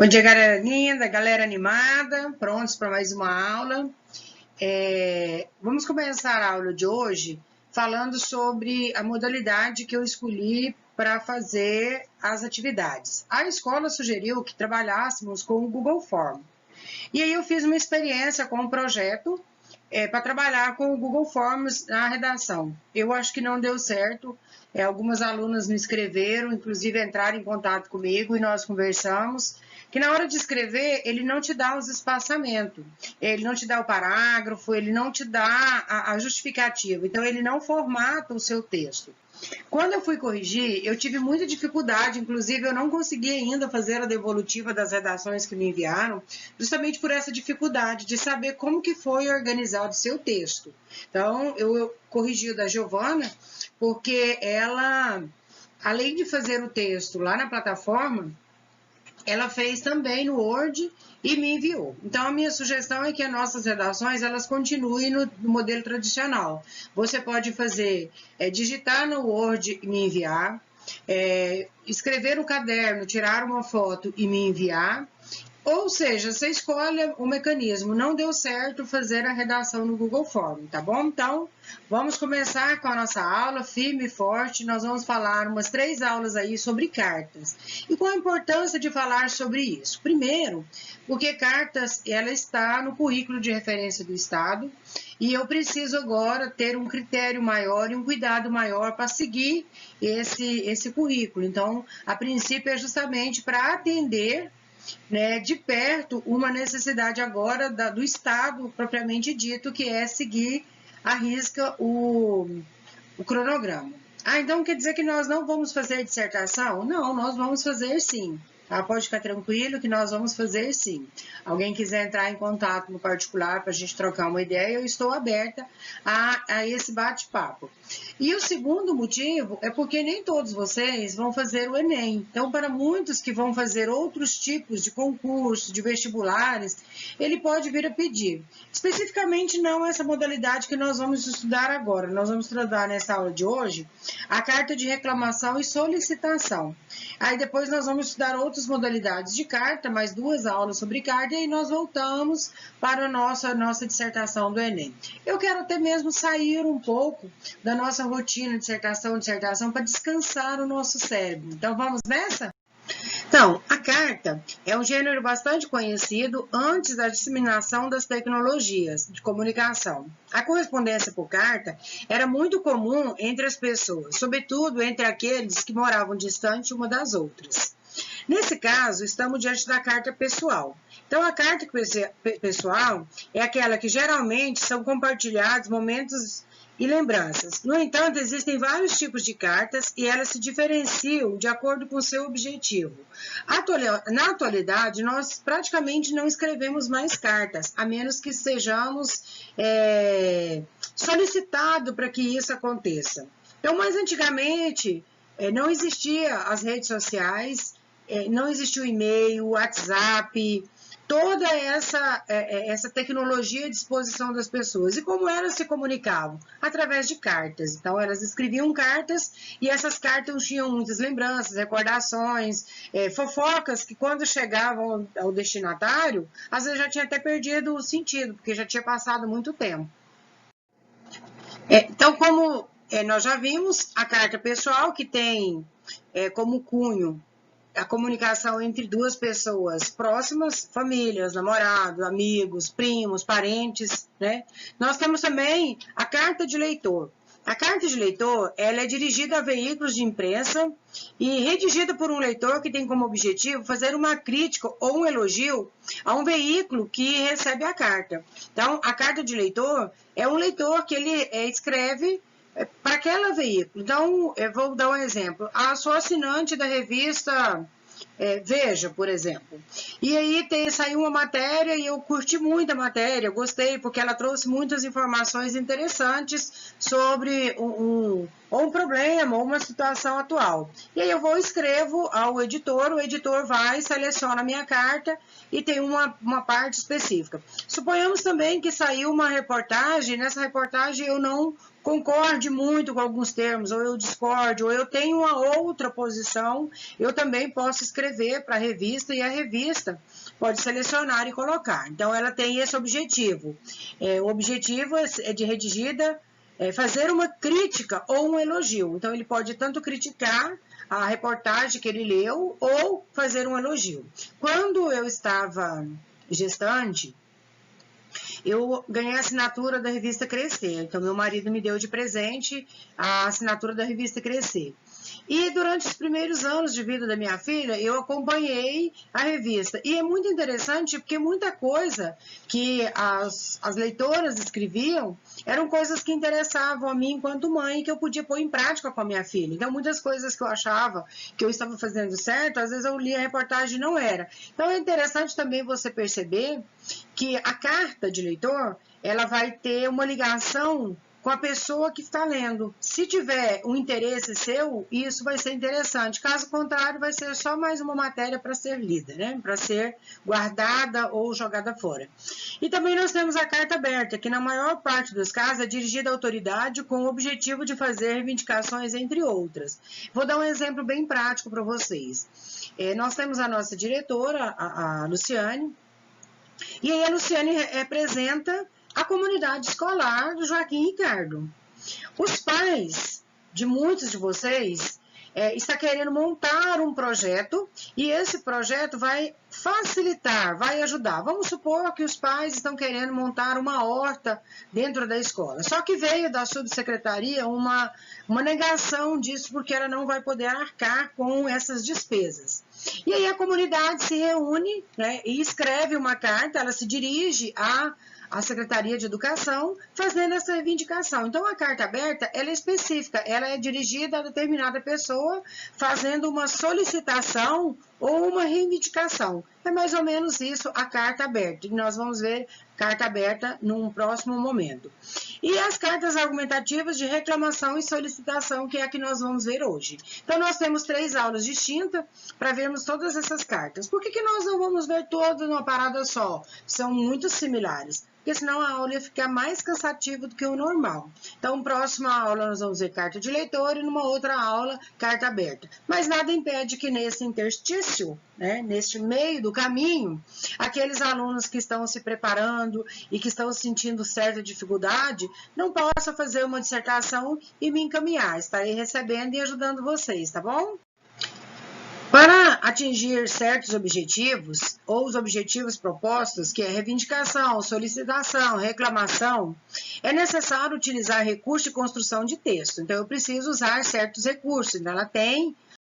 Bom dia, galera linda, galera animada, prontos para mais uma aula. Vamos começar a aula de hoje falando sobre a modalidade que eu escolhi para fazer as atividades. A escola sugeriu que trabalhássemos com o Google Form. E aí eu fiz uma experiência com um projeto para trabalhar com o Google Forms na redação. Eu acho que não deu certo. Algumas alunas me escreveram, inclusive entraram em contato comigo e nós conversamos, que na hora de escrever, ele não te dá os espaçamentos, ele não te dá o parágrafo, ele não te dá a justificativa, então ele não formata o seu texto. Quando eu fui corrigir, eu tive muita dificuldade, inclusive eu não consegui ainda fazer a devolutiva das redações que me enviaram, justamente por essa dificuldade de saber como que foi organizado o seu texto. Então, eu corrigi o da Giovana, porque ela, além de fazer o texto lá na plataforma, ela fez também no Word e me enviou. Então, a minha sugestão é que as nossas redações, elas continuem no modelo tradicional. Você pode fazer, digitar no Word e me enviar, escrever no caderno, tirar uma foto e me enviar, ou seja, você escolhe o mecanismo. Não deu certo fazer a redação no Google Form, tá bom? Então, vamos começar com a nossa aula, firme e forte. Nós vamos falar umas 3 aulas aí sobre cartas. E qual a importância de falar sobre isso? Primeiro, porque cartas, ela está no currículo de referência do Estado, e eu preciso agora ter um critério maior e um cuidado maior para seguir esse currículo. Então, a princípio é justamente para atender, né, de perto, uma necessidade agora do Estado, propriamente dito, que é seguir à risca o cronograma. Então quer dizer que nós não vamos fazer dissertação? Não, nós vamos fazer sim. Pode ficar tranquilo que nós vamos fazer sim. Alguém quiser entrar em contato no particular para a gente trocar uma ideia, eu estou aberta a esse bate-papo. E o segundo motivo é porque nem todos vocês vão fazer o Enem. Então, para muitos que vão fazer outros tipos de concursos, de vestibulares, ele pode vir a pedir. Especificamente não essa modalidade que nós vamos estudar agora. Nós vamos estudar nessa aula de hoje a carta de reclamação e solicitação. Aí depois nós vamos estudar outras modalidades de carta, mais 2 aulas sobre carta, e aí nós voltamos para a nossa dissertação do Enem. Eu quero até mesmo sair um pouco da nossa rotina de dissertação, para descansar o nosso cérebro. Então, vamos nessa? Então, a carta é um gênero bastante conhecido antes da disseminação das tecnologias de comunicação. A correspondência por carta era muito comum entre as pessoas, sobretudo entre aqueles que moravam distante uma das outras. Nesse caso, estamos diante da carta pessoal. Então, a carta pessoal é aquela que geralmente são compartilhados momentos e lembranças. No entanto, existem vários tipos de cartas e elas se diferenciam de acordo com o seu objetivo. Na atualidade, nós praticamente não escrevemos mais cartas, a menos que sejamos solicitados para que isso aconteça. Então, mais antigamente, não existia as redes sociais, não existia o e-mail, o WhatsApp, toda essa tecnologia à disposição das pessoas. E como elas se comunicavam? Através de cartas. Então, elas escreviam cartas e essas cartas tinham muitas lembranças, recordações, fofocas que quando chegavam ao destinatário, às vezes já tinha até perdido o sentido, porque já tinha passado muito tempo. Então, como nós já vimos, a carta pessoal, que tem como cunho a comunicação entre 2 pessoas próximas, famílias, namorados, amigos, primos, parentes, né? Nós temos também a carta de leitor. A carta de leitor, ela é dirigida a veículos de imprensa e redigida por um leitor que tem como objetivo fazer uma crítica ou um elogio a um veículo que recebe a carta. Então, a carta de leitor é um leitor que ele escreve para aquele veículo. Então, eu vou dar um exemplo. Sou assinante da revista Veja, por exemplo. E aí saiu uma matéria e eu curti muito a matéria, gostei, porque ela trouxe muitas informações interessantes sobre um problema ou uma situação atual. E aí eu escrevo ao editor, o editor vai, seleciona a minha carta e tem uma parte específica. Suponhamos também que saiu uma reportagem, nessa reportagem eu não concorde muito com alguns termos, ou eu discorde, ou eu tenho uma outra posição, eu também posso escrever para a revista e a revista pode selecionar e colocar. Então, ela tem esse objetivo. O objetivo é de redigida fazer uma crítica ou um elogio. Então, ele pode tanto criticar a reportagem que ele leu ou fazer um elogio. Quando eu estava gestante, eu ganhei a assinatura da revista Crescer. Então, meu marido me deu de presente a assinatura da revista Crescer. E durante os primeiros anos de vida da minha filha, eu acompanhei a revista. E é muito interessante porque muita coisa que as leitoras escreviam eram coisas que interessavam a mim enquanto mãe, que eu podia pôr em prática com a minha filha. Então, muitas coisas que eu achava que eu estava fazendo certo, às vezes eu lia a reportagem e não era. Então, é interessante também você perceber que a carta de leitor, ela vai ter uma ligação com a pessoa que está lendo. Se tiver um interesse seu, isso vai ser interessante. Caso contrário, vai ser só mais uma matéria para ser lida, né? Para ser guardada ou jogada fora. E também nós temos a carta aberta, que na maior parte dos casos é dirigida à autoridade com o objetivo de fazer reivindicações, entre outras. Vou dar um exemplo bem prático para vocês. Nós temos a nossa diretora, a Luciane, e aí a Luciane representa a comunidade escolar do Joaquim Ricardo. Os pais de muitos de vocês está querendo montar um projeto e esse projeto vai facilitar, vai ajudar. Vamos supor que os pais estão querendo montar uma horta dentro da escola. Só que veio da subsecretaria uma negação disso porque ela não vai poder arcar com essas despesas. E aí a comunidade se reúne, né, e escreve uma carta, ela se dirige à Secretaria de Educação fazendo essa reivindicação. Então, a carta aberta, ela é específica, ela é dirigida a determinada pessoa fazendo uma solicitação ou uma reivindicação. É mais ou menos isso a carta aberta. E nós vamos ver carta aberta num próximo momento. E as cartas argumentativas de reclamação e solicitação, que é a que nós vamos ver hoje. Então, nós temos 3 aulas distintas para vermos todas essas cartas. Por que nós não vamos ver todas numa parada só? São muito similares. Porque senão a aula ia ficar mais cansativa do que o normal. Então, próxima aula nós vamos ver carta de leitor e numa outra aula, carta aberta. Mas nada impede que nesse interstício, né, neste meio do caminho, aqueles alunos que estão se preparando e que estão sentindo certa dificuldade, não possam fazer uma dissertação e me encaminhar. Estarei recebendo e ajudando vocês, tá bom? Para atingir certos objetivos, ou os objetivos propostos, que é reivindicação, solicitação, reclamação, é necessário utilizar recursos de construção de texto. Então, eu preciso usar certos recursos. Então, ela tem